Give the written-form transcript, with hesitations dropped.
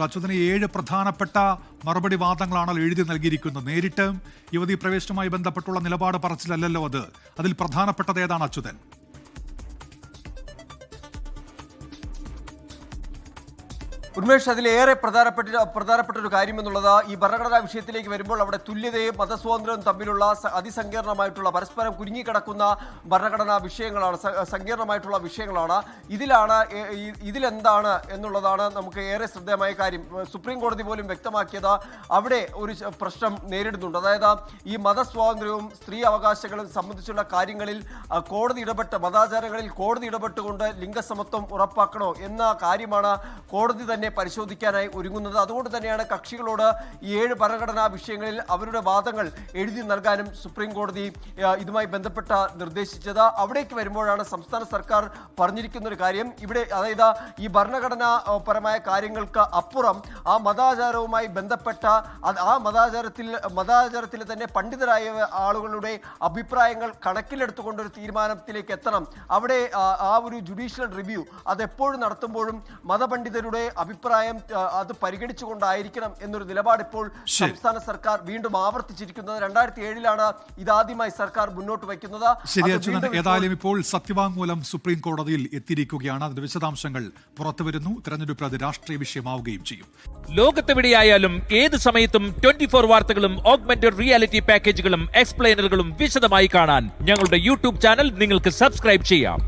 അച്യുതന് 7 പ്രധാനപ്പെട്ട മറുപടി വാദങ്ങളാണല്ലോ എഴുതി നൽകിയിരിക്കുന്നത്. നേരിട്ട് യുവതീ പ്രവേശനവുമായി ബന്ധപ്പെട്ടുള്ള നിലപാട് പറച്ചിലല്ലോ അത്. അതിൽ പ്രധാനപ്പെട്ടത് ഏതാണ് അച്യുതൻ? ഉന്മേഷ്, അതിലേറെ പ്രധാനപ്പെട്ട ഒരു കാര്യം എന്നുള്ളത് ഈ ഭരണഘടനാ വിഷയത്തിലേക്ക് വരുമ്പോൾ അവിടെ തുല്യതയും മതസ്വാതന്ത്ര്യവും തമ്മിലുള്ള അതിസങ്കീർണമായിട്ടുള്ള പരസ്പരം കുരുങ്ങിക്കിടക്കുന്ന ഭരണഘടനാ വിഷയങ്ങളാണ്, സങ്കീർണമായിട്ടുള്ള വിഷയങ്ങളാണ്. ഇതിലെന്താണ് എന്നുള്ളതാണ് നമുക്ക് ഏറെ ശ്രദ്ധേയമായ കാര്യം. സുപ്രീം കോടതി പോലും വ്യക്തമാക്കിയത് അവിടെ ഒരു പ്രശ്നം നേരിടുന്നുണ്ട്. അതായത് ഈ മതസ്വാതന്ത്ര്യവും സ്ത്രീ അവകാശങ്ങളും സംബന്ധിച്ചുള്ള കാര്യങ്ങളിൽ മതാചാരങ്ങളിൽ കോടതി ഇടപെട്ടുകൊണ്ട് ലിംഗസമത്വം ഉറപ്പാക്കണോ എന്ന കാര്യമാണ് കോടതി തന്നെ പരിശോധിക്കാനായി ഒരുങ്ങുന്നത്. അതുകൊണ്ട് തന്നെയാണ് കക്ഷികളോട് ഈ 7 ഭരണഘടനാ വിഷയങ്ങളിൽ അവരുടെ വാദങ്ങൾ എഴുതി നൽകാനും സുപ്രീം കോടതി ഇതുമായി ബന്ധപ്പെട്ട നിർദ്ദേശിച്ചത്. അവിടേക്ക് വരുമ്പോഴാണ് സംസ്ഥാന സർക്കാർ പറഞ്ഞിരിക്കുന്ന ഒരു കാര്യം, ഇവിടെ അതായത് ഈ ഭരണഘടനാ പരമായ കാര്യങ്ങൾക്ക് അപ്പുറം ആ മതാചാരവുമായി ബന്ധപ്പെട്ട ആ മതാചാരത്തിലെ തന്നെ പണ്ഡിതരായ ആളുകളുടെ അഭിപ്രായങ്ങൾ കണക്കിലെടുത്തുകൊണ്ടൊരു തീരുമാനത്തിലേക്ക് എത്തണം. അവിടെ ആ ഒരു ജുഡീഷ്യൽ റിവ്യൂ അതെപ്പോഴും നടത്തുമ്പോഴും മതപണ്ഡിതരുടെ അഭിപ്രായം അത് പരിഗണിച്ചുകൊണ്ടായിരിക്കണം എന്നൊരു നിലപാട് ഇപ്പോൾ സംസ്ഥാന സർക്കാർ വീണ്ടും ആവർത്തിച്ചിരിക്കുന്നത്. 2007 ഇതാദ്യമായി സർക്കാർ മുന്നോട്ട് വയ്ക്കുന്നത്. ഏതായാലും ഇപ്പോൾ സത്യവാങ്മൂലം സുപ്രീം കോടതിയിൽ എത്തിയിരിക്കുകയാണ്. അതിന്റെ വിശദാംശങ്ങൾ പുറത്തുവരുന്നു. തെരഞ്ഞെടുപ്പ് അത് രാഷ്ട്രീയ വിഷയമാവുകയും ചെയ്യും. ലോകത്തെവിടെയായാലും ഏത് സമയത്തും 24 വാർത്തകളും ഓഗ്മെന്റഡ് റിയാലിറ്റി പാക്കേജുകളും എക്സ്പ്ലെയിനറുകളും വിശദമായി കാണാൻ ഞങ്ങളുടെ യൂട്യൂബ് ചാനൽ നിങ്ങൾക്ക് സബ്സ്ക്രൈബ് ചെയ്യാം.